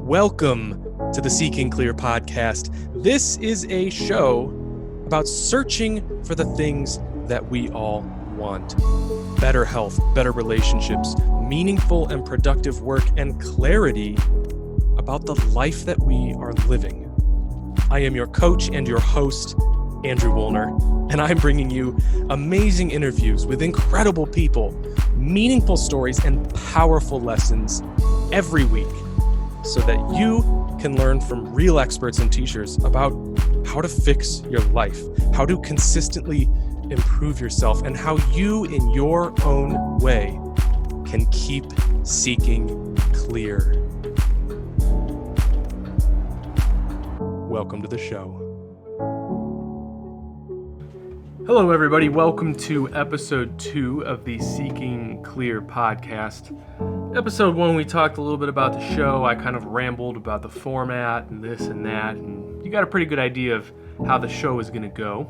Welcome to the Seeking Clear podcast. This is a show about searching for the things that we all want. Better health, better relationships, meaningful and productive work, and clarity about the life that we are living. I am your coach and your host, Andrew Wuellner, and I'm bringing you amazing interviews with incredible people, meaningful stories, and powerful lessons every week, so that you can learn from real experts and teachers about how to fix your life, how to consistently improve yourself, and how you, in your own way, can keep seeking clear. Welcome to the show. Hello, everybody. Welcome to episode 2 of the Seeking Clear podcast. Episode 1, we talked a little bit about the show. I kind of rambled about the format and this and that, and you got a pretty good idea of how the show is going to go.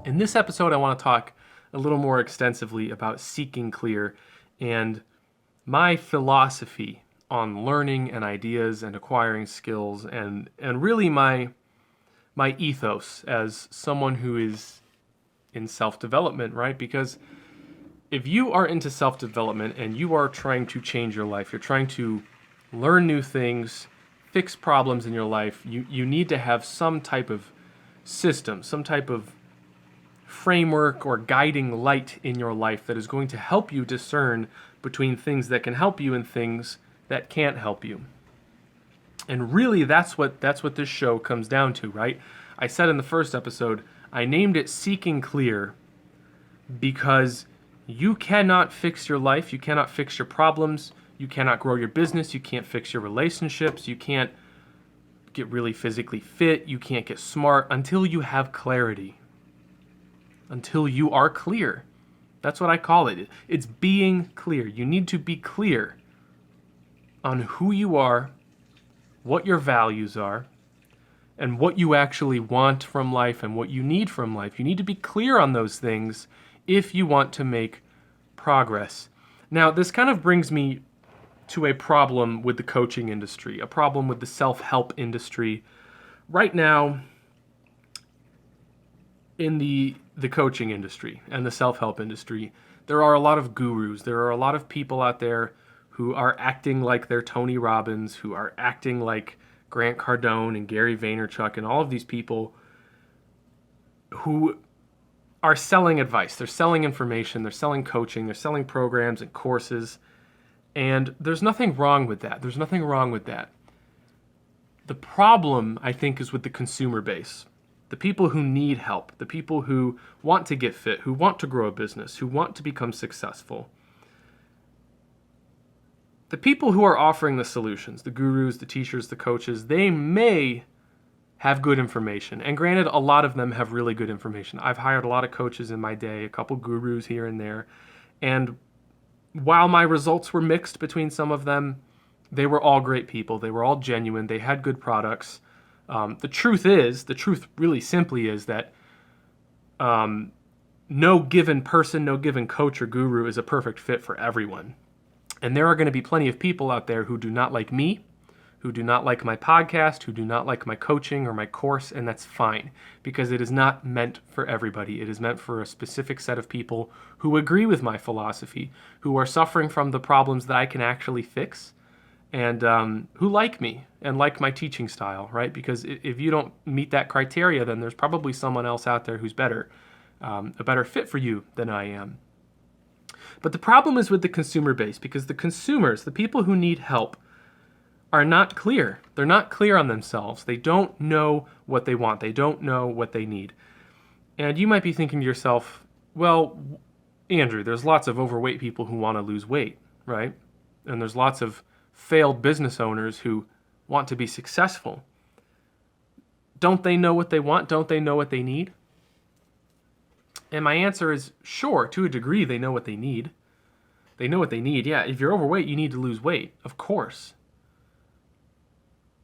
In this episode, I want to talk a little more extensively about seeking clear and my philosophy on learning and ideas and acquiring skills, and really my ethos as someone who is in self-development, right? Because if you are into self-development and you are trying to change your life, you're trying to learn new things, fix problems in your life, you need to have some type of system, some type of framework or guiding light in your life that is going to help you discern between things that can help you and things that can't help you. And really, that's what this show comes down to, right? I said in the first episode, I named it Seeking Clear because you cannot fix your life, you cannot fix your problems, you cannot grow your business, you can't fix your relationships, you can't get really physically fit, you can't get smart until you have clarity. Until you are clear. That's what I call it. It's being clear. You need to be clear on who you are, what your values are, and what you actually want from life and what you need from life. You need to be clear on those things if you want to make progress. Now, this kind of brings me to a problem with the coaching industry, a problem with the self-help industry. Right now, in the coaching industry and the self-help industry, there are a lot of gurus. There are a lot of people out there who are acting like they're Tony Robbins, who are acting like Grant Cardone and Gary Vaynerchuk and all of these people who are selling advice. They're selling information, they're selling coaching, they're selling programs and courses, and there's nothing wrong with that. There's nothing wrong with that. The problem, I think, is with the consumer base. The people who need help, the people who want to get fit, who want to grow a business, who want to become successful. The people who are offering the solutions, the gurus, the teachers, the coaches, they may have good information. And granted, a lot of them have really good information. I've hired a lot of coaches in my day, a couple gurus here and there. And while my results were mixed between some of them, they were all great people. They were all genuine. They had good products. The truth really simply is that no given person, no given coach or guru is a perfect fit for everyone. And there are going to be plenty of people out there who do not like me, who do not like my podcast, who do not like my coaching or my course, and that's fine, because it is not meant for everybody. It is meant for a specific set of people who agree with my philosophy, who are suffering from the problems that I can actually fix, and who like me and like my teaching style, right? Because if you don't meet that criteria, then there's probably someone else out there who's better, a better fit for you than I am. But the problem is with the consumer base, because the consumers, the people who need help, are not clear. They're not clear on themselves. They don't know what they want. They don't know what they need. And you might be thinking to yourself, well, Andrew, there's lots of overweight people who want to lose weight, right? And there's lots of failed business owners who want to be successful. Don't they know what they want? Don't they know what they need? And my answer is, sure, to a degree, they know what they need. They know what they need. Yeah, if you're overweight, you need to lose weight, of course.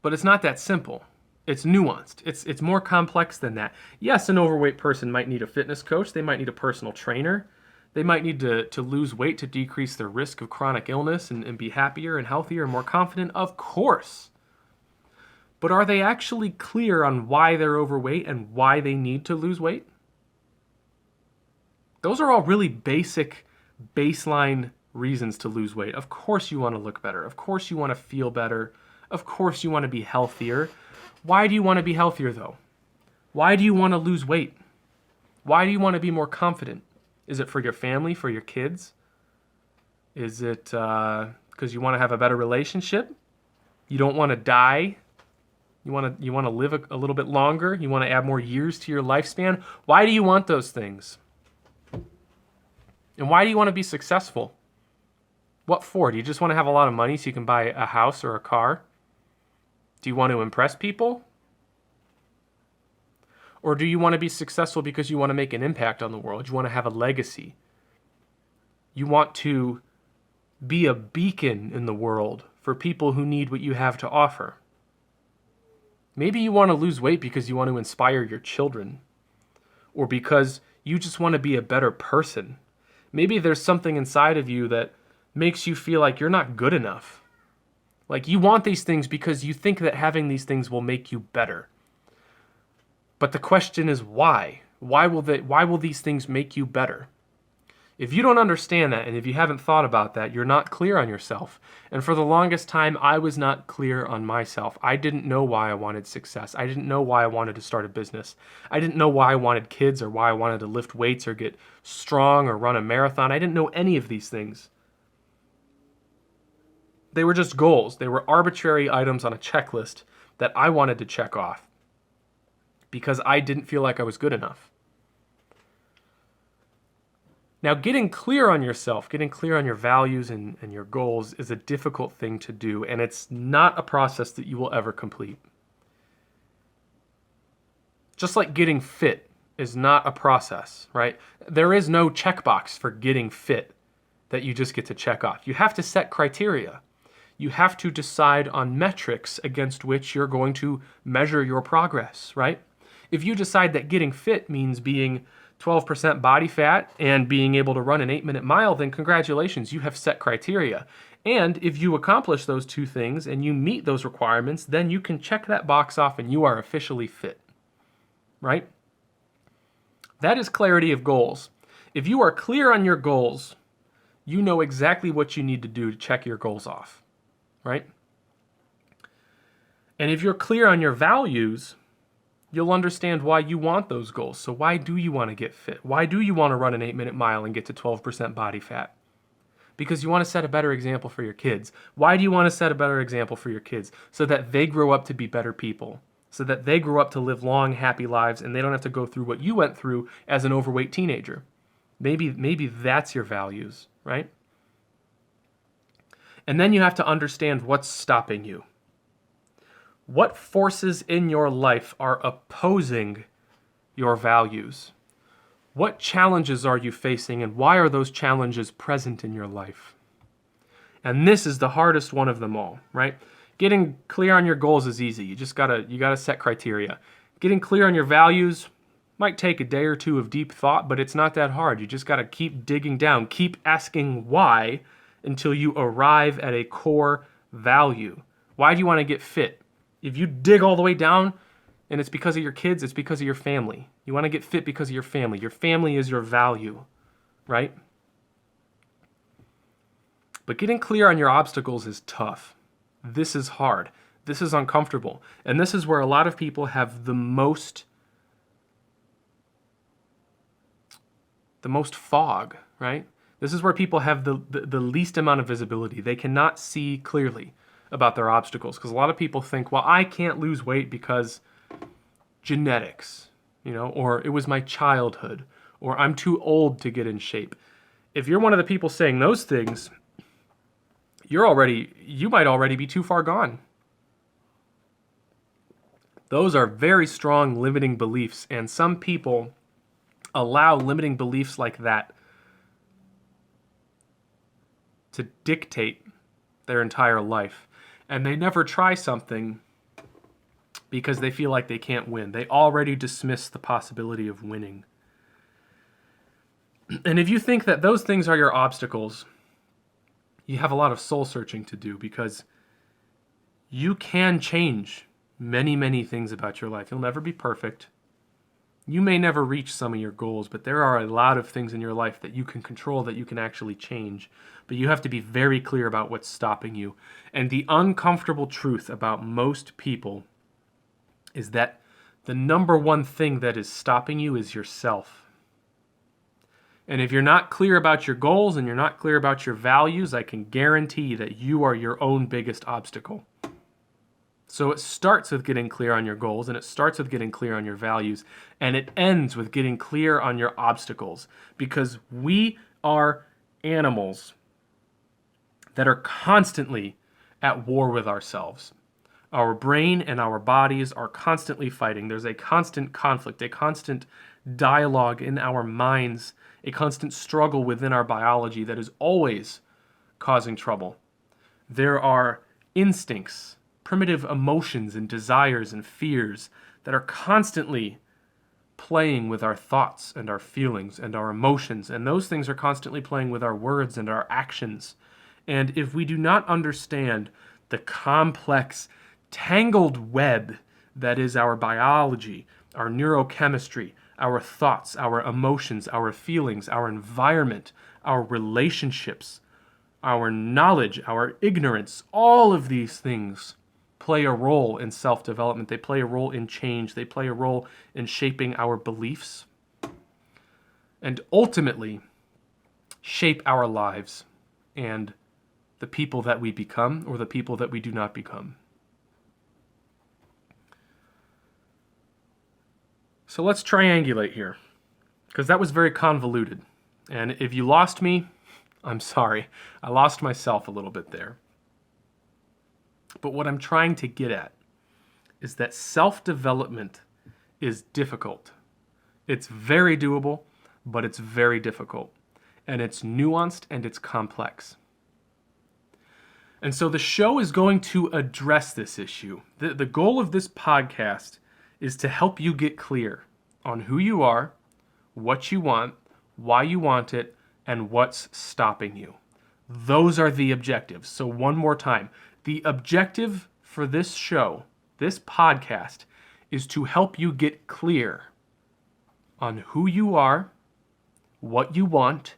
But it's not that simple. It's nuanced. It's more complex than that. Yes, an overweight person might need a fitness coach. They might need a personal trainer. They might need to lose weight to decrease their risk of chronic illness and be happier and healthier and more confident. Of course. But are they actually clear on why they're overweight and why they need to lose weight? Those are all really basic, baseline reasons to lose weight. Of course you want to look better. Of course you want to feel better. Of course you want to be healthier. Why do you want to be healthier, though? Why do you want to lose weight? Why do you want to be more confident? Is it for your family, for your kids? Is it because you want to have a better relationship? You don't want to die? You want to live a little bit longer? You want to add more years to your lifespan? Why do you want those things? And why do you want to be successful? What for? Do you just want to have a lot of money so you can buy a house or a car? Do you want to impress people? Or do you want to be successful because you want to make an impact on the world? You want to have a legacy. You want to be a beacon in the world for people who need what you have to offer. Maybe you want to lose weight because you want to inspire your children, or because you just want to be a better person. Maybe there's something inside of you that makes you feel like you're not good enough. Like you want these things because you think that having these things will make you better. But the question is why? Why will these things make you better? If you don't understand that, and if you haven't thought about that, you're not clear on yourself. And for the longest time, I was not clear on myself. I didn't know why I wanted success. I didn't know why I wanted to start a business. I didn't know why I wanted kids or why I wanted to lift weights or get strong or run a marathon. I didn't know any of these things. They were just goals. They were arbitrary items on a checklist that I wanted to check off because I didn't feel like I was good enough. Now, getting clear on yourself, getting clear on your values and your goals is a difficult thing to do, and it's not a process that you will ever complete. Just like getting fit is not a process, right? There is no checkbox for getting fit that you just get to check off. You have to set criteria. You have to decide on metrics against which you're going to measure your progress, right? If you decide that getting fit means being 12% body fat and being able to run an 8-minute mile, then congratulations, you have set criteria. And if you accomplish those two things and you meet those requirements, then you can check that box off and you are officially fit, right? That is clarity of goals. If you are clear on your goals, you know exactly what you need to do to check your goals off, right? And if you're clear on your values, you'll understand why you want those goals. So why do you want to get fit? Why do you want to run an 8-minute mile and get to 12% body fat? Because you want to set a better example for your kids. Why do you want to set a better example for your kids? So that they grow up to be better people. So that they grow up to live long, happy lives and they don't have to go through what you went through as an overweight teenager. Maybe that's your values, right? And then you have to understand what's stopping you. What forces in your life are opposing your values? What challenges are you facing and why are those challenges present in your life? And this is the hardest one of them all, right? Getting clear on your goals is easy. You gotta set criteria. Getting clear on your values might take a day or two of deep thought, but it's not that hard. You just gotta keep digging down, keep asking why until you arrive at a core value. Why do you want to get fit? If you dig all the way down and it's because of your kids, it's because of your family. You want to get fit because of your family. Your family is your value, right? But getting clear on your obstacles is tough. This is hard. This is uncomfortable. And this is where a lot of people have the most fog, right? This is where people have the least amount of visibility. They cannot see clearly about their obstacles because a lot of people think, well, I can't lose weight because genetics, or it was my childhood, or I'm too old to get in shape. If you're one of the people saying those things, you might already be too far gone. Those are very strong limiting beliefs, and some people allow limiting beliefs like that to dictate their entire life. And they never try something because they feel like they can't win. They already dismiss the possibility of winning. And if you think that those things are your obstacles, you have a lot of soul searching to do, because you can change many, many things about your life. You'll never be perfect. You may never reach some of your goals, but there are a lot of things in your life that you can control, that you can actually change. But you have to be very clear about what's stopping you. And the uncomfortable truth about most people is that the number one thing that is stopping you is yourself. And if you're not clear about your goals and you're not clear about your values, I can guarantee that you are your own biggest obstacle. So it starts with getting clear on your goals, and it starts with getting clear on your values, and it ends with getting clear on your obstacles, because we are animals that are constantly at war with ourselves. Our brain and our bodies are constantly fighting. There's a constant conflict, a constant dialogue in our minds, a constant struggle within our biology that is always causing trouble. There are instincts, primitive emotions and desires and fears that are constantly playing with our thoughts and our feelings and our emotions, and those things are constantly playing with our words and our actions. And if we do not understand the complex, tangled web that is our biology, our neurochemistry, our thoughts, our emotions, our feelings, our environment, our relationships, our knowledge, our ignorance, all of these things play a role in self-development. They play a role in change. They play a role in shaping our beliefs and ultimately shape our lives and the people that we become or the people that we do not become. So let's triangulate here, because that was very convoluted. And if you lost me, I'm sorry. I lost myself a little bit there. But what I'm trying to get at is that self-development is difficult. It's very doable, but it's very difficult. And it's nuanced and it's complex. And so the show is going to address this issue. The goal of this podcast is to help you get clear on who you are, what you want, why you want it, and what's stopping you. Those are the objectives. So one more time, the objective for this show, this podcast, is to help you get clear on who you are, what you want,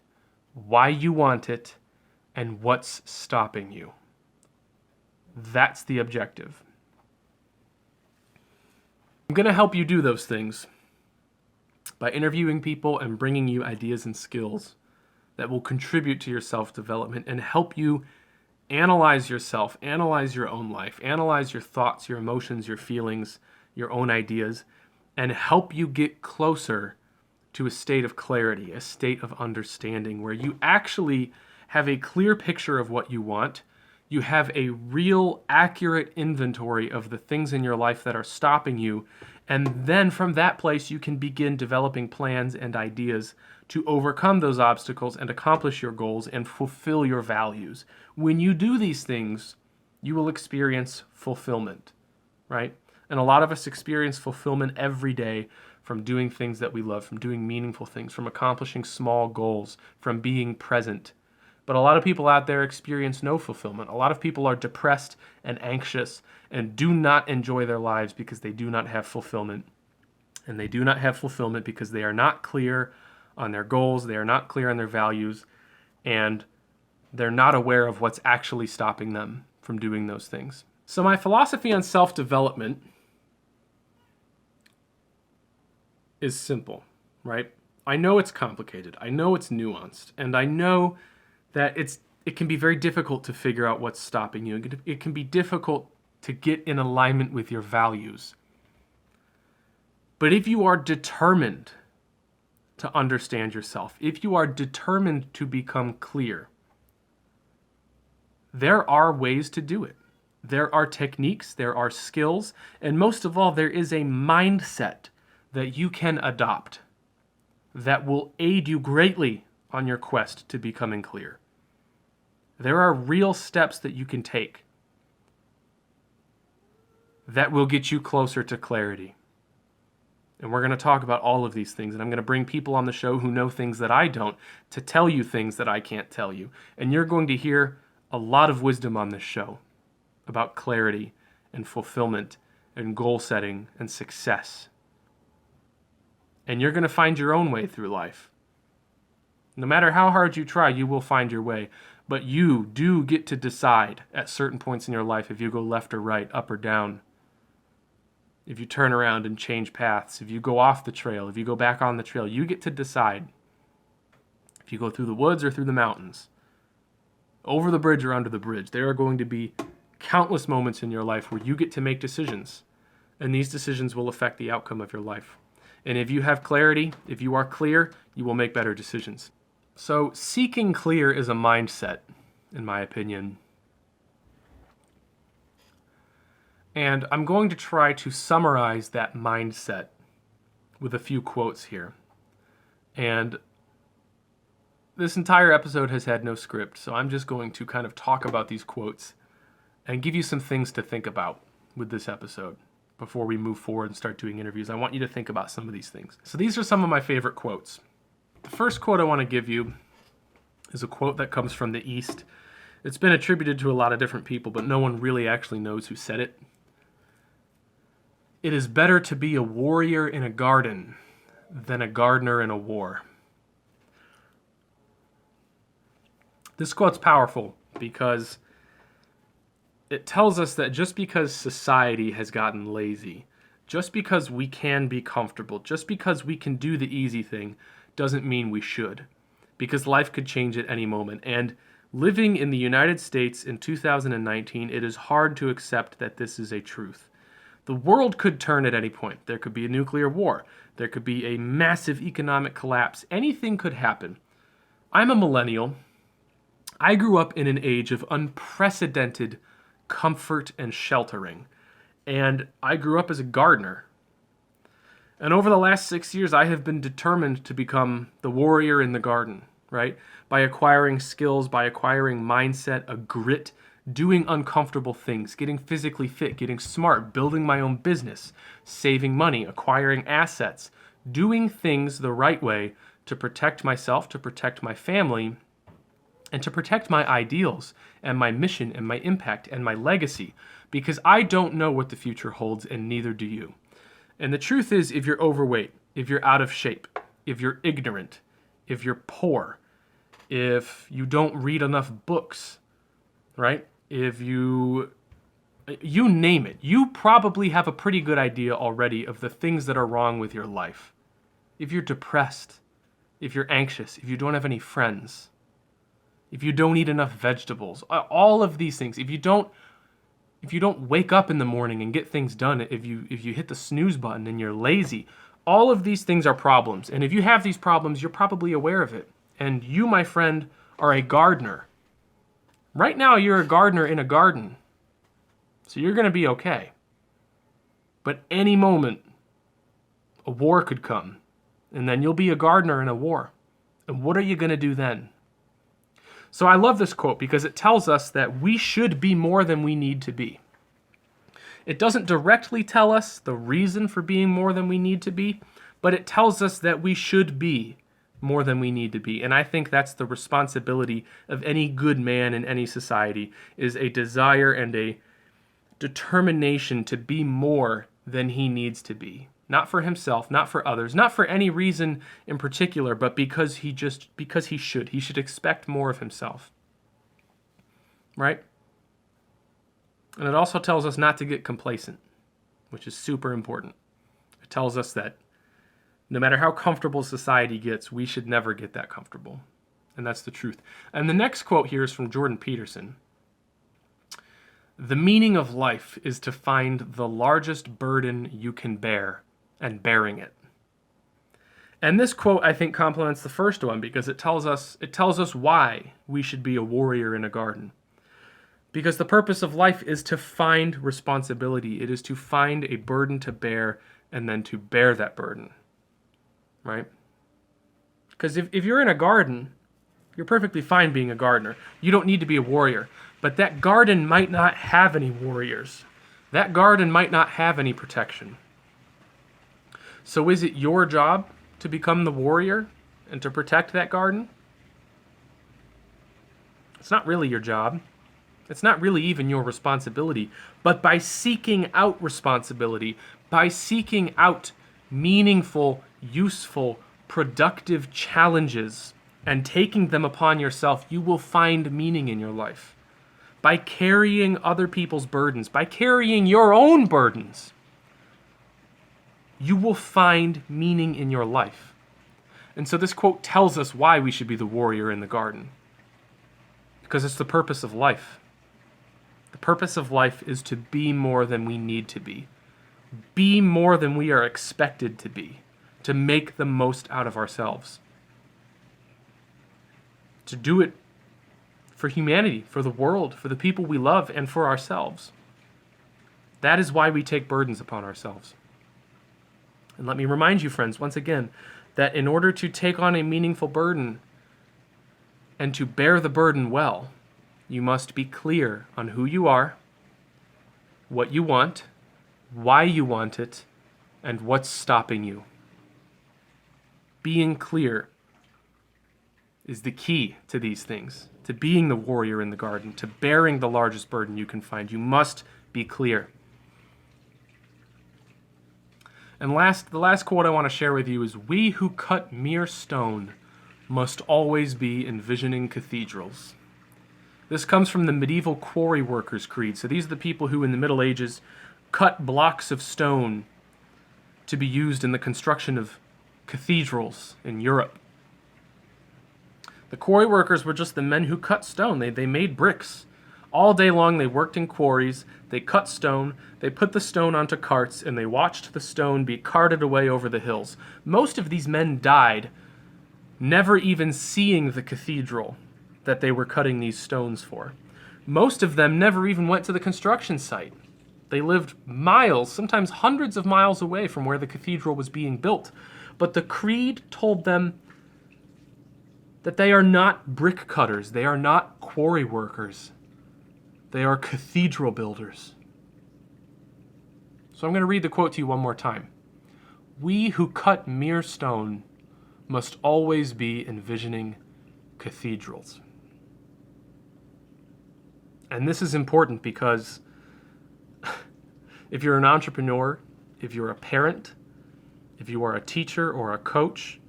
why you want it, and what's stopping you. That's the objective. I'm going to help you do those things by interviewing people and bringing you ideas and skills that will contribute to your self-development and help you analyze yourself, analyze your own life, analyze your thoughts, your emotions, your feelings, your own ideas, and help you get closer to a state of clarity, a state of understanding where you actually have a clear picture of what you want. You have a real, accurate inventory of the things in your life that are stopping you. And then from that place, you can begin developing plans and ideas to overcome those obstacles and accomplish your goals and fulfill your values. When you do these things, you will experience fulfillment, right? And a lot of us experience fulfillment every day from doing things that we love, from doing meaningful things, from accomplishing small goals, from being present. But a lot of people out there experience no fulfillment. A lot of people are depressed and anxious and do not enjoy their lives because they do not have fulfillment. And they do not have fulfillment because they are not clear on their goals, they are not clear on their values, and they're not aware of what's actually stopping them from doing those things. So my philosophy on self-development is simple, right? I know it's complicated, I know it's nuanced, and I know that it can be very difficult to figure out what's stopping you. It can be difficult to get in alignment with your values. But if you are determined to understand yourself, if you are determined to become clear, there are ways to do it. There are techniques, there are skills, and most of all, there is a mindset that you can adopt that will aid you greatly on your quest to becoming clear. There are real steps that you can take that will get you closer to clarity. And we're going to talk about all of these things. And I'm going to bring people on the show who know things that I don't to tell you things that I can't tell you. And you're going to hear a lot of wisdom on this show about clarity and fulfillment and goal setting and success. And you're going to find your own way through life. No matter how hard you try, you will find your way. But you do get to decide at certain points in your life if you go left or right, up or down. If you turn around and change paths, if you go off the trail, if you go back on the trail, you get to decide. If you go through the woods or through the mountains, over the bridge or under the bridge, there are going to be countless moments in your life where you get to make decisions. And these decisions will affect the outcome of your life. And if you have clarity, if you are clear, you will make better decisions. So seeking clear is a mindset, in my opinion. And I'm going to try to summarize that mindset with a few quotes here. And this entire episode has had no script, so I'm just going to kind of talk about these quotes and give you some things to think about with this episode before we move forward and start doing interviews. I want you to think about some of these things. So these are some of my favorite quotes. The first quote I want to give you is a quote that comes from the East. It's been attributed to a lot of different people, but no one really actually knows who said it. It is better to be a warrior in a garden than a gardener in a war. This quote's powerful because it tells us that just because society has gotten lazy, just because we can be comfortable, just because we can do the easy thing, doesn't mean we should. Because life could change at any moment. And living in the United States in 2019, it is hard to accept that this is a truth. The world could turn at any point. There could be a nuclear war. There could be a massive economic collapse. Anything could happen. I'm a millennial. I grew up in an age of unprecedented comfort and sheltering. And I grew up as a gardener. And over the last 6 years, I have been determined to become the warrior in the garden, right? By acquiring skills, by acquiring mindset, a grit, doing uncomfortable things, getting physically fit, getting smart, building my own business, saving money, acquiring assets, doing things the right way to protect myself, to protect my family, and to protect my ideals and my mission and my impact and my legacy, because I don't know what the future holds, and neither do you. And the truth is, if you're overweight, if you're out of shape, if you're ignorant, if you're poor, if you don't read enough books, right? If you name it, you probably have a pretty good idea already of the things that are wrong with your life. If you're depressed, if you're anxious, if you don't have any friends, if you don't eat enough vegetables, all of these things, if you don't wake up in the morning and get things done, if you hit the snooze button and you're lazy, all of these things are problems. And if you have these problems, you're probably aware of it. And you, my friend, are a gardener. Right now, you're a gardener in a garden. So you're going to be okay. But any moment, a war could come. And then you'll be a gardener in a war. And what are you going to do then? So I love this quote because it tells us that we should be more than we need to be. It doesn't directly tell us the reason for being more than we need to be, but it tells us that we should be more than we need to be. And I think that's the responsibility of any good man in any society, is a desire and a determination to be more than he needs to be. Not for himself, not for others, not for any reason in particular, but because he should. He should expect more of himself. Right? And it also tells us not to get complacent, which is super important. It tells us that no matter how comfortable society gets, we should never get that comfortable. And that's the truth. And the next quote here is from Jordan Peterson. The meaning of life is to find the largest burden you can bear and bearing it. And this quote, I think, complements the first one because it tells us why we should be a warrior in a garden. Because the purpose of life is to find responsibility. It is to find a burden to bear and then to bear that burden. Right? Because if you're in a garden, you're perfectly fine being a gardener. You don't need to be a warrior. But that garden might not have any warriors. that garden might not have any protection. So is it your job to become the warrior and to protect that garden? It's not really your job. It's not really even your responsibility. But by seeking out responsibility, by seeking out meaningful, useful, productive challenges and taking them upon yourself, you will find meaning in your life. By carrying other people's burdens, by carrying your own burdens, you will find meaning in your life. And so this quote tells us why we should be the warrior in the garden. Because it's the purpose of life. The purpose of life is to be more than we need to be. Be more than we are expected to be. To make the most out of ourselves. To do it for humanity, for the world, for the people we love, and for ourselves. That is why we take burdens upon ourselves. And let me remind you, friends, once again, that in order to take on a meaningful burden and to bear the burden well, you must be clear on who you are, what you want, why you want it, and what's stopping you. Being clear is the key to these things, to being the warrior in the garden, to bearing the largest burden you can find. You must be clear. And the last quote I want to share with you is, "We who cut mere stone must always be envisioning cathedrals." This comes from the medieval quarry workers' creed. So these are the people who in the Middle Ages cut blocks of stone to be used in the construction of cathedrals in Europe. The quarry workers were just the men who cut stone. They made bricks. All day long they worked in quarries, they cut stone, they put the stone onto carts, and they watched the stone be carted away over the hills. Most of these men died never even seeing the cathedral that they were cutting these stones for. Most of them never even went to the construction site. They lived miles, sometimes hundreds of miles away from where the cathedral was being built. But the creed told them that they are not brick cutters, they are not quarry workers. They are cathedral builders. So I'm going to read the quote to you one more time. "We who cut mere stone must always be envisioning cathedrals." And this is important because if you're an entrepreneur, if you're a parent, if you are a teacher or a coach,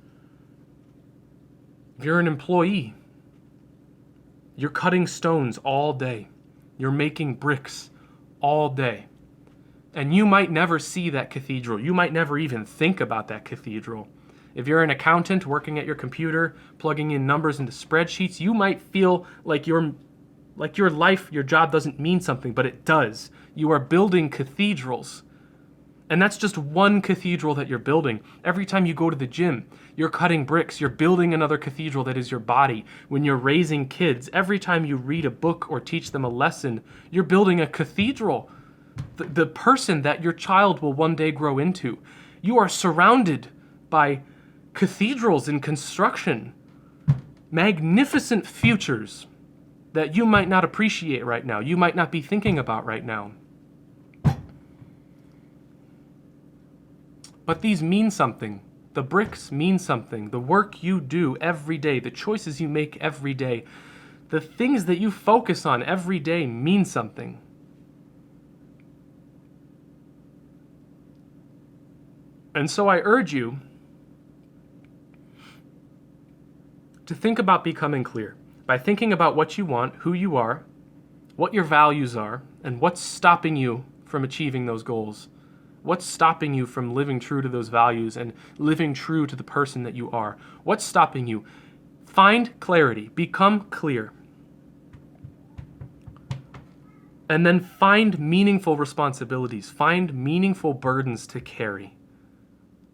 if you're an employee, you're cutting stones all day. You're making bricks all day. And you might never see that cathedral. You might never even think about that cathedral. If you're an accountant working at your computer, plugging in numbers into spreadsheets, you might feel like your life, your job doesn't mean something, but it does. You are building cathedrals. And that's just one cathedral that you're building. Every time you go to the gym, you're cutting bricks. You're building another cathedral that is your body. When you're raising kids, every time you read a book or teach them a lesson, you're building a cathedral. The person that your child will one day grow into. You are surrounded by cathedrals in construction. Magnificent futures that you might not appreciate right now. You might not be thinking about right now. But these mean something. The bricks mean something. The work you do every day, the choices you make every day, the things that you focus on every day mean something. And so I urge you to think about becoming clear by thinking about what you want, who you are, what your values are, and what's stopping you from achieving those goals. What's stopping you from living true to those values and living true to the person that you are? What's stopping you? Find clarity. Become clear. And then find meaningful responsibilities. Find meaningful burdens to carry.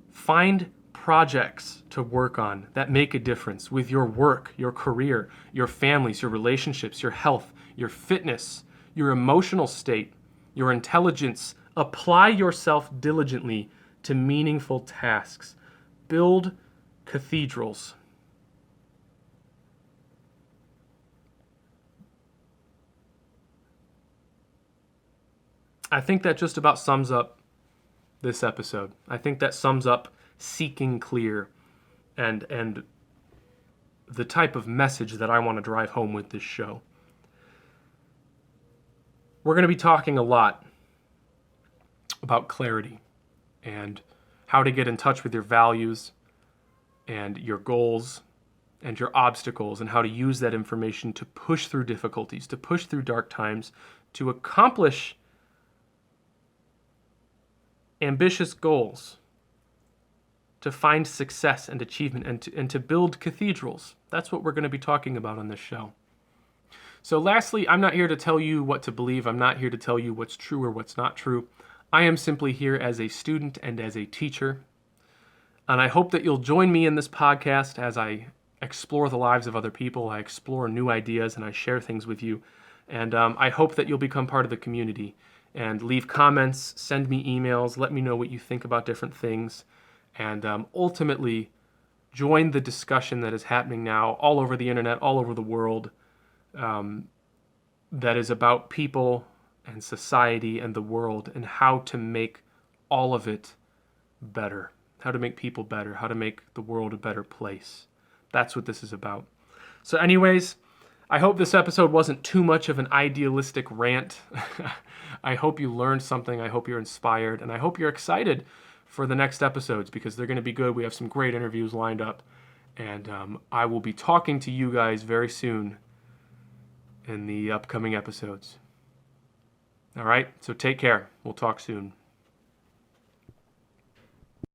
Find projects to work on that make a difference with your work, your career, your families, your relationships, your health, your fitness, your emotional state, your intelligence. Apply yourself diligently to meaningful tasks. Build cathedrals. I think that just about sums up this episode. I think that sums up seeking clear and the type of message that I want to drive home with this show. We're going to be talking a lot about clarity and how to get in touch with your values and your goals and your obstacles, and how to use that information to push through difficulties, to push through dark times, to accomplish ambitious goals, to find success and achievement, and to build cathedrals. That's what we're going to be talking about on this show. So lastly, I'm not here to tell you what to believe. I'm not here to tell you what's true or what's not true. I am simply here as a student and as a teacher. And I hope that you'll join me in this podcast as I explore the lives of other people. I explore new ideas and I share things with you. And I hope that you'll become part of the community and leave comments, send me emails, let me know what you think about different things, and ultimately join the discussion that is happening now all over the internet, all over the world, that is about people and society and the world and how to make all of it better, how to make people better, how to make the world a better place. That's what this is about. So anyways, I hope this episode wasn't too much of an idealistic rant. I hope you learned something. I hope you're inspired. And I hope you're excited for the next episodes because they're going to be good. We have some great interviews lined up. And I will be talking to you guys very soon in the upcoming episodes. All right, so take care. We'll talk soon.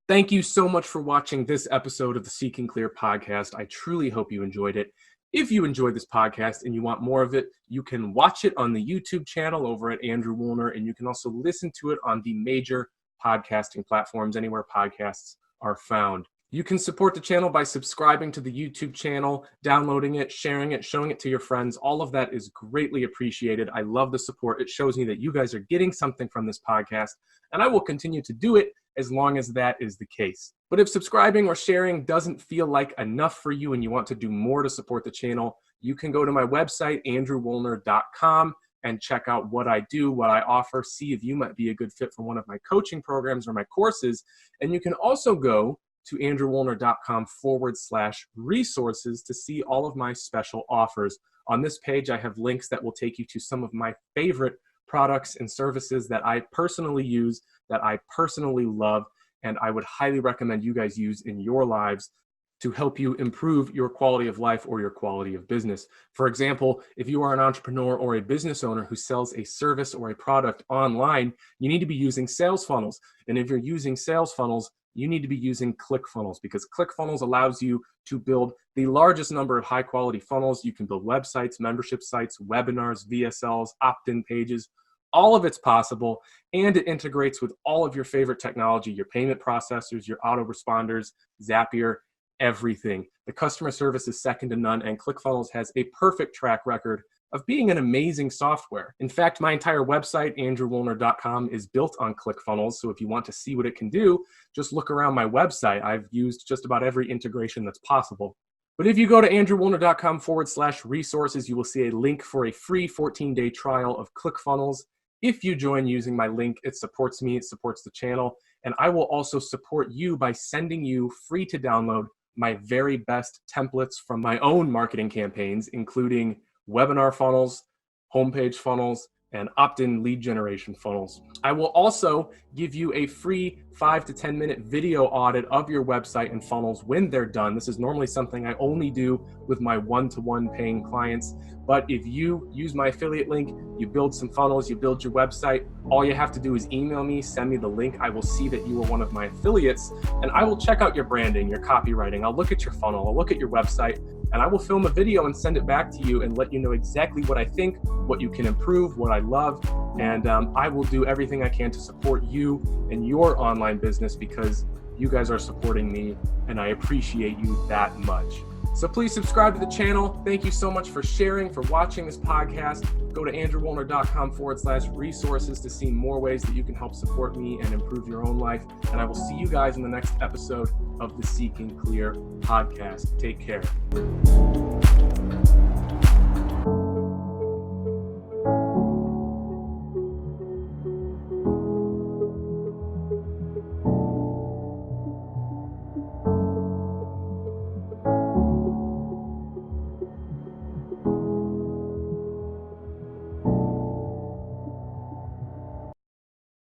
Thank you so much for watching this episode of the Seeking Clear podcast. I truly hope you enjoyed it. If you enjoyed this podcast and you want more of it, you can watch it on the YouTube channel over at Andrew Wuellner, and you can also listen to it on the major podcasting platforms, anywhere podcasts are found. You can support the channel by subscribing to the YouTube channel, downloading it, sharing it, showing it to your friends. All of that is greatly appreciated. I love the support. It shows me that you guys are getting something from this podcast, and I will continue to do it as long as that is the case. But if subscribing or sharing doesn't feel like enough for you and you want to do more to support the channel, you can go to my website, andrewwuellner.com, and check out what I do, what I offer, see if you might be a good fit for one of my coaching programs or my courses. And you can also go to andrewwuellner.com/resources to see all of my special offers. On this page, I have links that will take you to some of my favorite products and services that I personally use, that I personally love, and I would highly recommend you guys use in your lives to help you improve your quality of life or your quality of business. For example, if you are an entrepreneur or a business owner who sells a service or a product online, you need to be using sales funnels. And if you're using sales funnels, you need to be using ClickFunnels, because ClickFunnels allows you to build the largest number of high quality funnels. You can build websites, membership sites, webinars, VSLs, opt-in pages. All of it's possible, and it integrates with all of your favorite technology, your payment processors, your autoresponders, Zapier, everything. The customer service is second to none, and ClickFunnels has a perfect track record of being an amazing software. In fact, my entire website, andrewwuellner.com, is built on ClickFunnels. So if you want to see what it can do, just look around my website. I've used just about every integration that's possible. But if you go to andrewwuellner.com/resources, you will see a link for a free 14-day trial of ClickFunnels. If you join using my link, it supports me, it supports the channel, and I will also support you by sending you free to download my very best templates from my own marketing campaigns, including webinar funnels, homepage funnels, and opt-in lead generation funnels. I will also give you a free 5 to 10 minute video audit of your website and funnels when they're done. This is normally something I only do with my one-to-one paying clients. But if you use my affiliate link, you build some funnels, you build your website, all you have to do is email me, send me the link. I will see that you are one of my affiliates, and I will check out your branding, your copywriting. I'll look at your funnel, I'll look at your website, and I will film a video and send it back to you and let you know exactly what I think, what you can improve, what I love. And I will do everything I can to support you and your online business, because you guys are supporting me and I appreciate you that much. So please subscribe to the channel. Thank you so much for sharing, for watching this podcast. Go to andrewwuellner.com/resources to see more ways that you can help support me and improve your own life. And I will see you guys in the next episode of the Seeking Clear podcast. Take care.